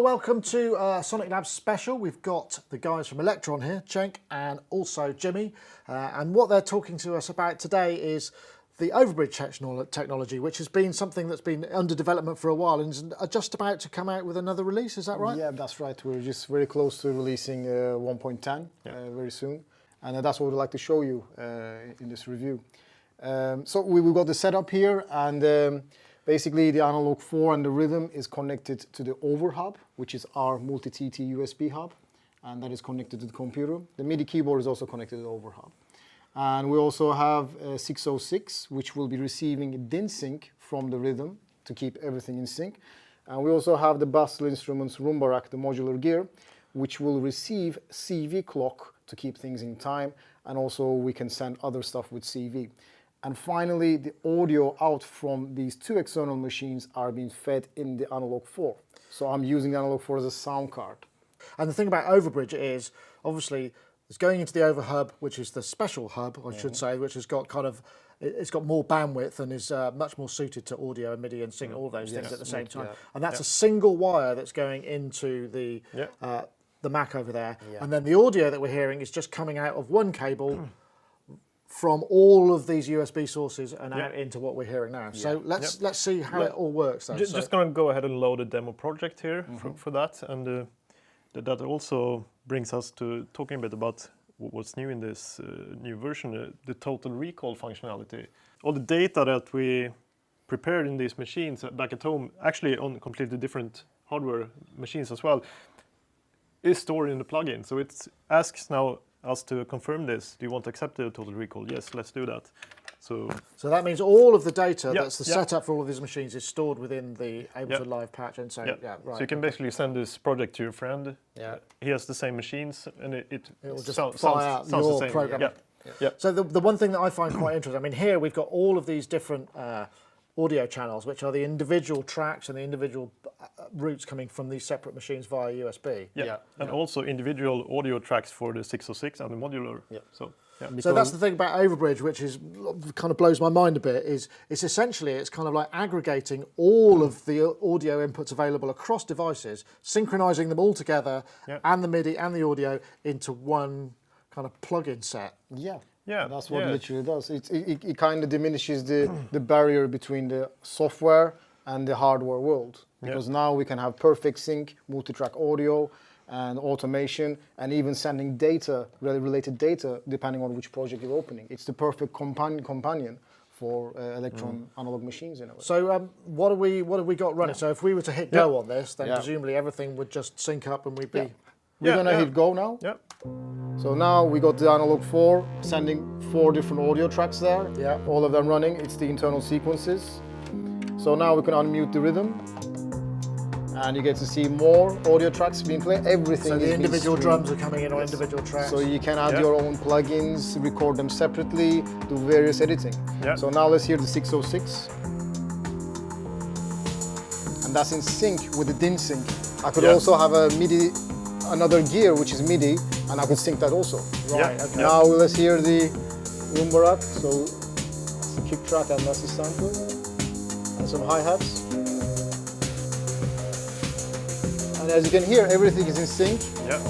welcome to Sonic Labs special. We've got the guys from Elektron here, Cenk and also Jimmy. And what they're talking to us about today is the Overbridge technology, which has been something that's been under development for a while and is just about to come out with another release, is that right? Yeah, that's right. We're just very close to releasing 1.10 very soon. And that's what we'd like to show you in this review. So we've got the setup here, and basically the analog 4 and the rhythm is connected to the over hub, which is our multi-TT USB hub, and that is connected to the computer. The MIDI keyboard is also connected to the over hub. And we also have 606, which will be receiving DIN sync from the rhythm to keep everything in sync. And we also have the Basel Instruments Roomba Rack, the modular gear, which will receive CV clock to keep things in time, and also we can send other stuff with CV. And finally, the audio out from these two external machines are being fed in the analog 4. So I'm using the analog 4 as a sound card. And the thing about Overbridge is, obviously, it's going into the over hub, which is the special hub, I should say, which has got it's got more bandwidth and is much more suited to audio and MIDI and sync all those things at the same time. And that's a single wire that's going into the Mac over there. And then the audio that we're hearing is just coming out of one cable from all of these USB sources and out into what we're hearing now. So let's see how it all works. Just going to go ahead and load a demo project here for that, and that also brings us to talking a bit about what's new in this new version, the total recall functionality. All the data that we prepared in these machines back at home, actually on completely different hardware machines as well, is stored in the plugin. So it asks now us to confirm this. Do you want to accept the total recall? Yes, let's do that. So that means all of the data that's the setup for all of these machines is stored within the Ableton Live patch. And so, so you can basically send this project to your friend. He has the same machines, and it will just fly out your program. So the one thing that I find quite interesting, I mean, here we've got all of these different audio channels, which are the individual tracks and the individual routes coming from these separate machines via USB. And also individual audio tracks for the 606 and the modular. So that's the thing about Overbridge, which is kind of blows my mind a bit, is it's kind of like aggregating all of the audio inputs available across devices, synchronizing them all together, and the MIDI and the audio into one kind of plug-in set. That's what it literally does. It kind of diminishes the barrier between the software and the hardware world, because now we can have perfect sync, multi-track audio, and automation, and even sending data, related data, depending on which project you're opening. It's the perfect companion for Elektron analog machines in a way. So what have we got running? So if we were to hit go on this, then presumably everything would just sync up and we'd be... We're gonna hit go now. So now we got the analog 4, sending 4 different audio tracks there. All of them running. It's the internal sequences. So now we can unmute the rhythm, and you get to see more audio tracks being played. Everything. So the individual drums are coming in on individual tracks. So you can add your own plugins, record them separately, do various editing. So now let's hear the 606, and that's in sync with the DIN sync. I could also have a MIDI, another gear which is MIDI, and I could sync that also. Now let's hear the Roomba Rack. So that's the kick track and that's the sample, and some hi-hats. And as you can hear, everything is in sync,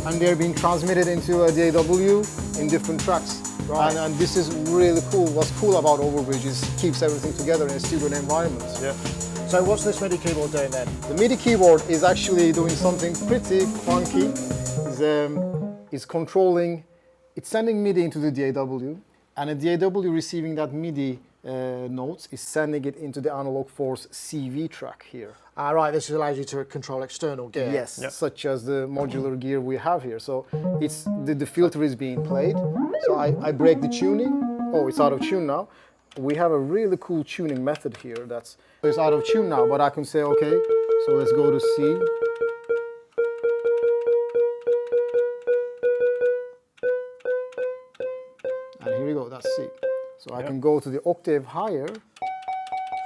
and they're being transmitted into a DAW in different tracks. And this is really cool. What's cool about Overbridge is it keeps everything together in a studio environment. So what's this MIDI keyboard doing then? The MIDI keyboard is actually doing something pretty funky. It's controlling, it's sending MIDI into the DAW, and a DAW receiving that MIDI notes is sending it into the analog 4's CV track here. Right, this allows you to control external gear. Yes, such as the modular gear we have here. So it's the filter is being played. So I break the tuning. Oh, it's out of tune now. We have a really cool tuning method here. So it's out of tune now, but I can say, okay, so let's go to C. And here we go, that's C. So I can go to the octave higher,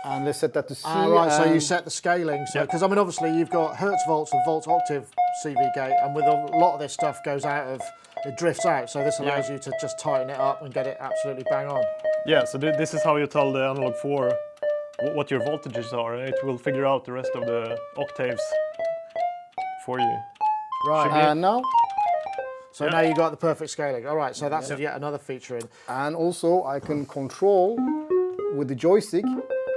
and let's set that to C. Right, so you set the scaling. So, because I mean, obviously you've got Hertz volts and volts octave CV gate, and with a lot of this stuff goes out of, it drifts out. So this allows you to just tighten it up and get it absolutely bang on. So this is how you tell the analog 4 what your voltages are, and it will figure out the rest of the octaves for you. Right. And now, So now you got the perfect scaling. All right, so that's yet another feature in. and also I can control with the joystick.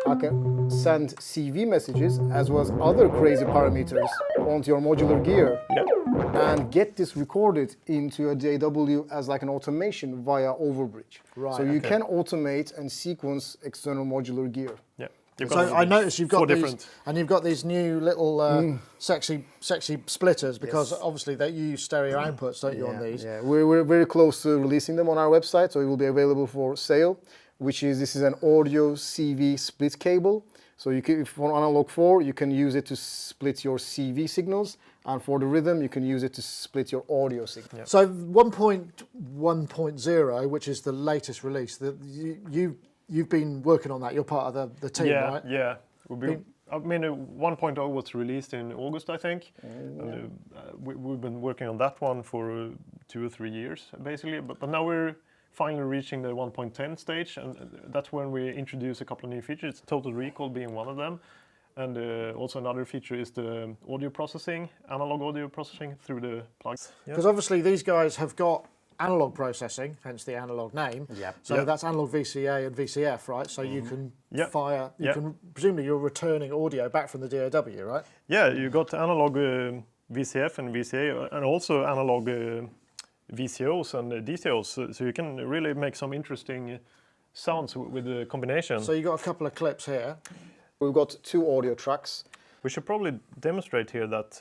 I can send CV messages as well as other crazy parameters onto your modular gear Yeah. and get this recorded into a DAW as like an automation via Overbridge. Right, So you okay. can automate and sequence external modular gear. Yeah. So I noticed you've got four these, different. and you've got these new little sexy splitters because obviously that you use stereo outputs, don't you, on these? Yeah, we're very close to releasing them on our website, so it will be available for sale. This is an audio CV split cable. So you can, if for analog 4, you can use it to split your CV signals, and for the rhythm, you can use it to split your audio signals. Yeah. So 1.1.0, which is the latest release, that you've been working on that. You're part of the team, Yeah, right? yeah. I mean, 1.0 was released in August, I think. And, we've been working on that one for 2 or 3 years, basically. But now we're finally reaching the 1.10 stage, and that's when we introduce a couple of new features. Total recall being one of them. And also another feature is the audio processing, analog audio processing through the plugs. Because obviously these guys have got analog processing, hence the analog name. Yep. So Yep. that's analog VCA and VCF, right? So you can Yep. fire, you Yep. can, presumably you're returning audio back from the DAW, right? Yeah, you got analog VCF and VCA, and also analog VCOs and DCOs, so you can really make some interesting sounds with the combination. So you got a couple of clips here. We've got 2 audio tracks. We should probably demonstrate here that.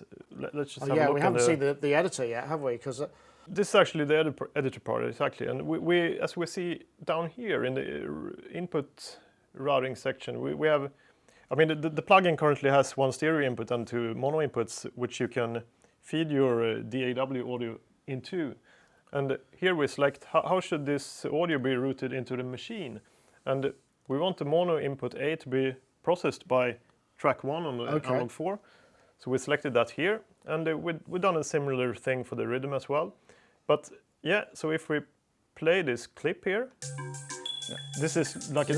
Let's just have a Yeah, look. we haven't seen the editor yet, have we? Because This is actually the editor part, exactly. And we, as we see down here in the input routing section, we have. I mean, the plugin currently has 1 stereo input and 2 mono inputs, which you can feed your DAW audio into. And here we select how should this audio be routed into the machine. And we want the mono input A to be processed by track 1 on the analog 4. So we selected that here, and we've done a similar thing for the rhythm as well. But yeah, so if we play this clip here, this is like a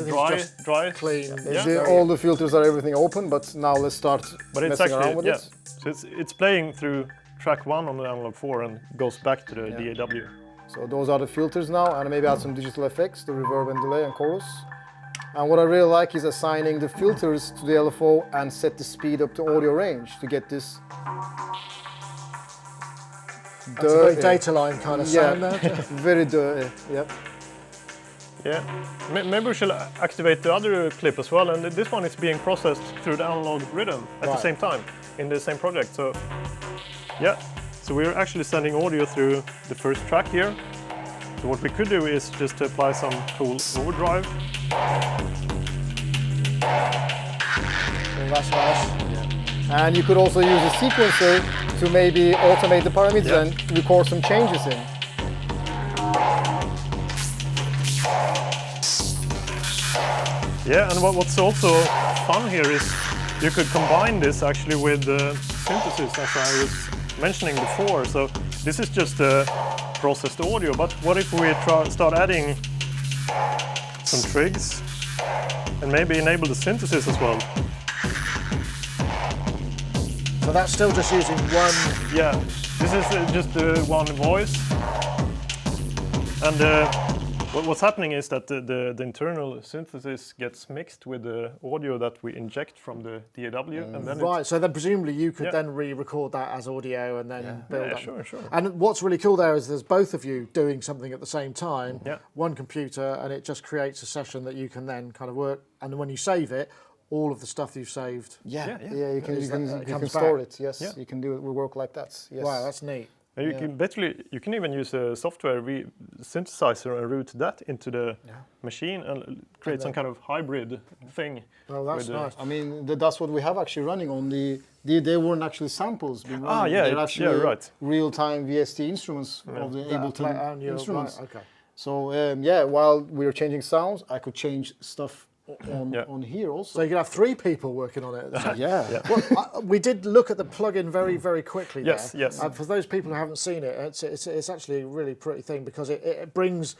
dry, clean. Yeah. All the filters are everything open, but now let's start But it's messing around actually, with yeah. it. So it's playing through track 1 on the analog 4 and goes back to the DAW. So those are the filters now, and maybe add some digital effects, the reverb and delay and chorus. And what I really like is assigning the filters to the LFO and set the speed up to audio range to get this. That's a very data line kind of sound there. Very dirty. Yep. Yeah, maybe we should activate the other clip as well, and this one is being processed through the analog rhythm at the same time in the same project. So yeah, so we're actually sending audio through the first track here. So what we could do is just apply some cool overdrive. And that's nice. And you could also use a sequencer to maybe automate the parameters and record some changes in. Yeah, and what's also fun here is you could combine this actually with synthesis, as I was mentioning before. So this is just processed audio, but what if we start adding some trigs and maybe enable the synthesis as well? So that's still just using one. Yeah, this is just one voice, and what's happening is that the internal synthesis gets mixed with the audio that we inject from the DAW, and then Right, so then presumably you could then re-record that as audio and then build up. sure. And what's really cool there is there's both of you doing something at the same time, Yeah. one computer, and it just creates a session that you can then kind of work. And when you save it, all of the stuff you've saved. You can, Is you can, that- it you can comes store back. it. Yes, Yeah. you can do it. We work like that. Yes. Wow, that's neat. And you can even use a software synthesizer and route that into the machine and create some kind of hybrid thing. Oh, that's with, nice. I mean, that's what we have actually running on the. They weren't actually samples being running. They're actually right. real-time VST instruments of the And Ableton you're instruments. right, okay. So while we were changing sounds, I could change stuff on here also. So you could have 3 people working on it at the time. yeah. Well, we did look at the plugin very, very quickly there. Yes. For those people who haven't seen it, it's actually a really pretty thing because it brings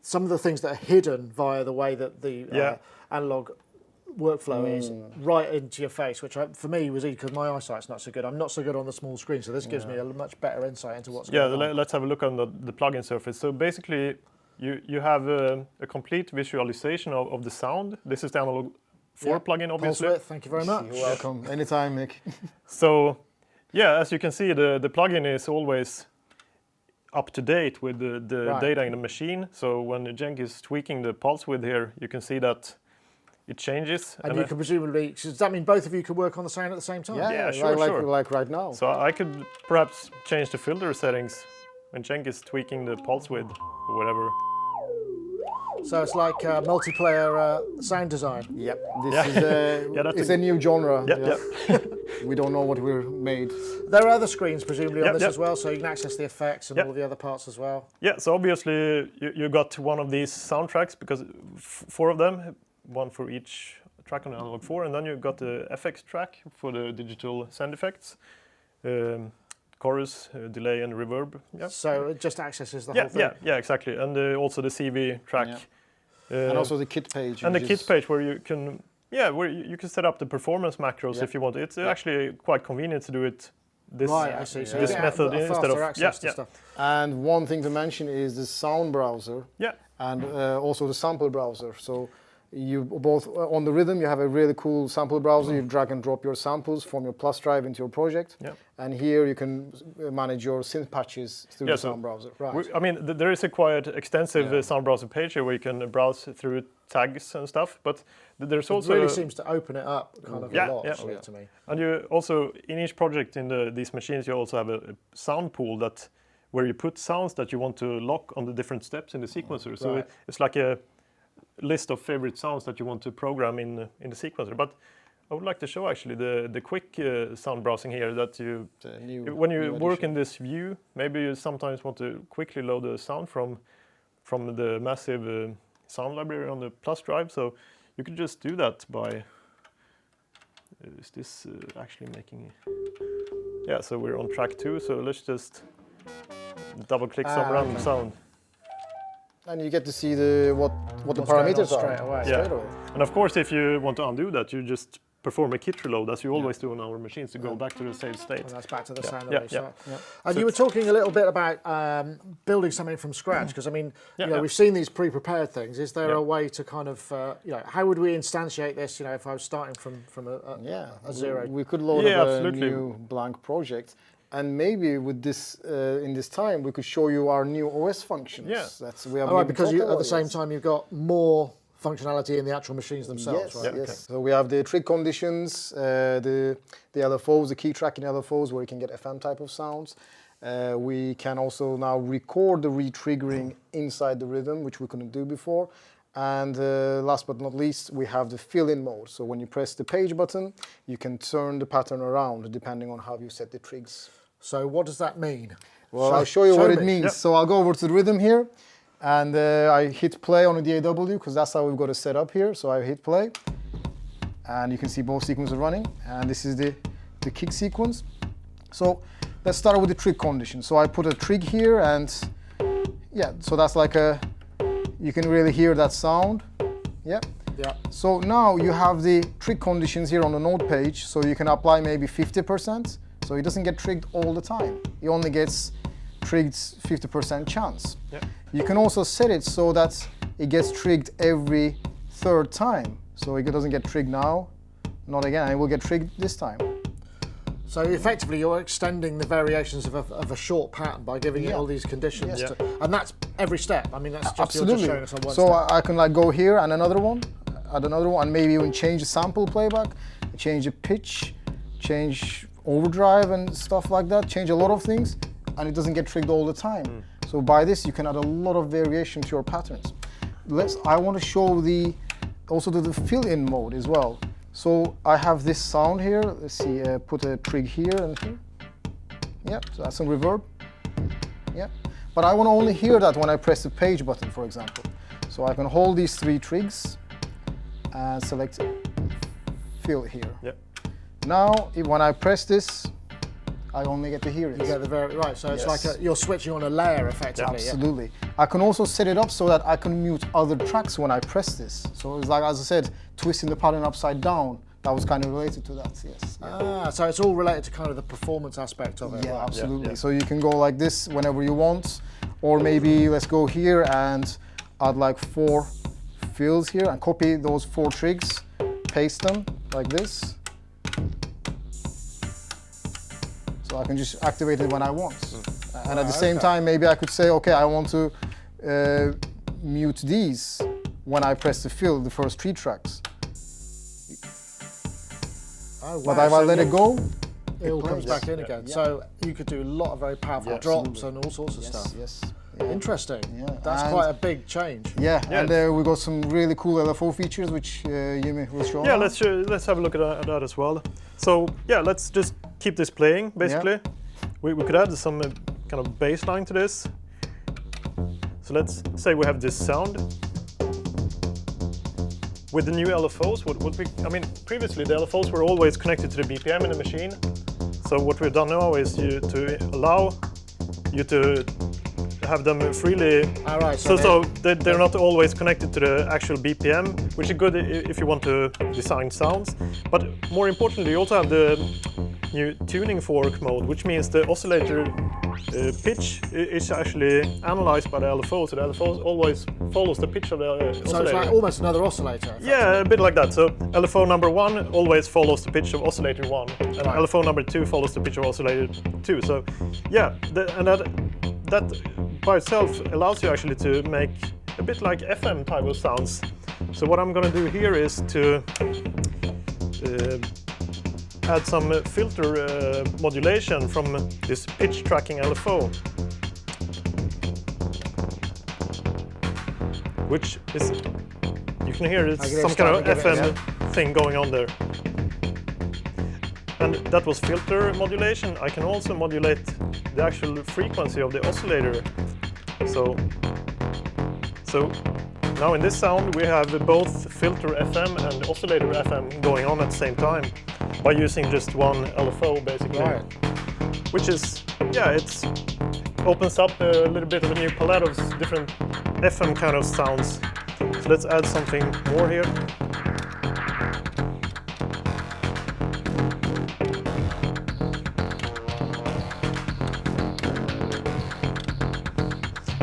some of the things that are hidden via the way that the analog workflow is right into your face, which for me was easy because my eyesight's not so good. I'm not so good on the small screen, so this gives me a much better insight into what's going on. Let's have a look on the plugin surface. So basically, you have a complete visualization of the sound. This is the analog 4 plugin, obviously. Pulse width, thank you very much. You're welcome. Anytime, Nick. So, yeah, as you can see, the plugin is always up to date with the data in the machine. So when Cenk is tweaking the pulse width here, you can see that it changes. And you can presumably, does that mean both of you could work on the sound at the same time? Yeah, sure. Like right now. So I could perhaps change the filter settings when Cenk is tweaking the pulse width or whatever. So it's like multiplayer sound design. Yep. This is it's a new genre. We don't know what we're made. There are other screens presumably on this as well, so you can access the effects and all the other parts as well. Yeah, so obviously you got one of these soundtracks because 4 of them, one for each track on analog 4, and then you got the FX track for the digital sound effects, chorus, delay, and reverb. Yeah. So it just accesses the whole thing. Yeah, exactly, and also the CV track, and also the kit page. And the kit page where you can, where you can set up the performance macros if you want. It's actually quite convenient to do it this this method instead of stuff. And one thing to mention is the sound browser. Yeah. And also the sample browser. So you both on the Rhythm, you have a really cool sample browser. You drag and drop your samples from your plus drive into your project. Yeah. And here you can manage your synth patches through the sound browser. Right. I mean, there is a quite extensive sound browser page here where you can browse through tags and stuff. But there's also it really seems to open it up kind of a lot to me. And you also in each project in these machines you also have a sound pool where you put sounds that you want to lock on the different steps in the sequencer. So it's like a list of favorite sounds that you want to program in the sequencer. But I would like to show actually the quick sound browsing here that when you work in this view, maybe you sometimes want to quickly load the sound from the massive sound library on the plus drive. So you could just do that by, is this actually making, so we're on track 2. So let's just double click some random sound. And you get to see what the parameters are straight away. Yeah. And of course, if you want to undo that, you just perform a kit reload, as you always do on our machines, to go back to the saved state. And that's back to the sound that we start. And you were talking a little bit about building something from scratch, because I mean, we've seen these pre-prepared things. Is there a way to kind of, how would we instantiate this? If I was starting from a zero. We could load up a new blank project. And maybe with this, in this time, we could show you our new OS functions. Yeah. Because at the same time, you've got more functionality in the actual machines themselves, right? Yes. Okay. So we have the trig conditions, the LFOs, the key tracking LFOs, where you can get FM type of sounds. We can also now record the re-triggering inside the Rhythm, which we couldn't do before. And last but not least, we have the fill-in mode. So when you press the page button, you can turn the pattern around depending on how you set the trigs. So what does that mean? Well, I'll show you what it means. Yep. So I'll go over to the Rhythm here, and I hit play on the DAW, because that's how we've got it set up here. So I hit play, and you can see both sequences running. And this is the kick sequence. So let's start with the trig condition. So I put a trig here, and so that's like you can really hear that sound. Yeah. So now you have the trig conditions here on the node page, so you can apply maybe 50%. So it doesn't get trigged all the time. It only gets trigged 50% chance. Yeah. You can also set it so that it gets trigged every third time. So it doesn't get trigged now, not again, it will get trigged this time. So effectively you're extending the variations of a short pattern by giving it all these conditions. And that's every step. I mean, that's just, you're just showing us on one step. I can like go here and another one, and maybe even change the sample playback, change the pitch, change overdrive and stuff like that, change a lot of things, and it doesn't get trigged all the time. So by this you can add a lot of variation to your patterns. I want to show also the fill-in mode as well. So I have this sound here. Let's see, put a trig here and here. So that's some reverb. But I want to only hear that when I press the page button, for example. So I can hold these 3 trigs and select fill here. Now, when I press this, I only get to hear it. You get the very right. So it's Yes. like you're switching on a layer effectively. Absolutely. I can also set it up so that I can mute other tracks when I press this. So it's like, as I said, twisting the pattern upside down. That was kind of related to that, yes. Ah, so it's all related to kind of the performance aspect of it. Yeah, right? absolutely. yeah. So you can go like this whenever you want, or maybe let's go here and add like 4 fills here and copy those 4 trigs, paste them like this. So I can just activate it when I want. And at the same time, maybe I could say, okay, I want to mute these when I press the fill, the first 3 tracks. Oh, wow. But if I let it go, it all comes plays. back in again. Yeah. So you could do a lot of very powerful Yeah, drops and all sorts of yes, stuff. yes. Yeah. Interesting. Yeah, That's and- quite a big change. Yeah, Yeah. and we got some really cool LFO features which Jimmy will show. Yeah, now. let's have a look at that as well. So yeah, let's just keep this playing basically. We could add some kind of bass line to this. So let's say we have this sound. With the new LFOs, I mean, previously the LFOs were always connected to the BPM in the machine. So what we've done now is to allow you to have them freely. All right. So they're not always connected to the actual BPM, which is good if you want to design sounds. But more importantly, you also have the new tuning fork mode, which means the oscillator pitch is actually analyzed by the LFO. So the LFO always follows the pitch of the oscillator. So it's like almost another oscillator. Yeah, a bit like that. So LFO number 1 always follows the pitch of oscillator 1, and Right. LFO number 2 follows the pitch of oscillator 2. So yeah, and that by itself allows you actually to make a bit like FM type of sounds. So what I'm going to do here is to add some filter modulation from this pitch tracking LFO, which is, you can hear it's some kind of FM thing going on there. And that was filter modulation. I can also modulate the actual frequency of the oscillator. So now in this sound we have both filter FM and oscillator FM going on at the same time by using just one LFO basically. Right. Which is, yeah, it's opens up a little bit of a new palette of different FM kind of sounds. So let's add something more here.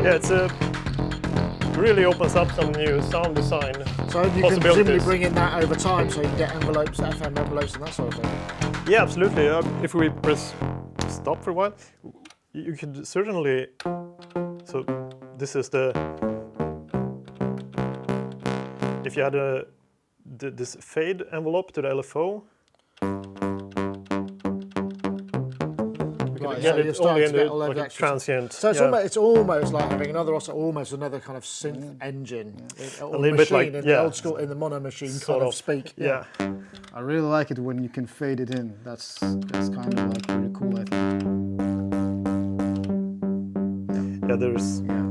Yeah, it's really opens up some new sound design So you can possibilities. presumably bring in that over time, so you can get envelopes, FM envelopes, and that sort of thing. Yeah, absolutely. If we press stop for a while, you could certainly. So this is the. If you add this fade envelope to the LFO, Right, get so you're it starting only to in get the all over like the a extra stuff. transient. So it's, yeah. almost, it's almost like having almost another kind of synth engine, or A little bit machine like- in the yeah. old school, in the mono machine Sort kind of of, speak. Yeah. I really like it when you can fade it in. That's kind of like pretty cool, I think. Yeah, there's. Yeah.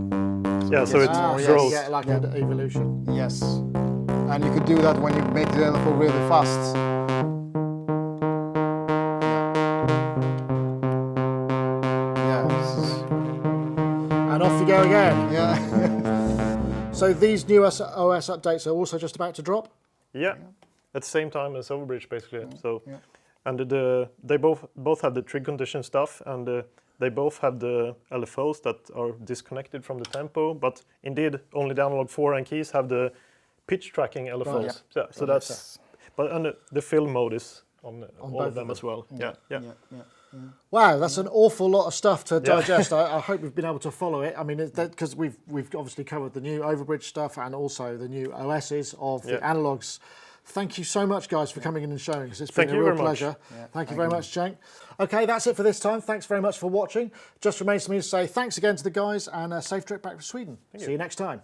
Yeah, so it So you grows. get like an evolution. Yes. And you could do that when you make the LFO really fast. Yeah. And off you go again. Yeah. So these new OS updates are also just about to drop? Yeah, at the same time as Overbridge, basically. So, yeah. and they both have the trig condition stuff, and they both have the LFOs that are disconnected from the tempo. But indeed, only the analog 4 and keys have the pitch tracking LFOs. yeah. So, so That makes that's. But and the fill mode is on all both of of them them. as well. Yeah, yeah. Wow, that's an awful lot of stuff to digest. I hope we've been able to follow it. I mean, because we've obviously covered the new Overbridge stuff and also the new OSs of the analogs. Thank you so much, guys, for coming in and showing us. It's been Thank a you real very much. pleasure. Thank you very much, Cenk. Okay, that's it for this time. Thanks very much for watching. Just remains for me to say thanks again to the guys and a safe trip back to Sweden. See you next time.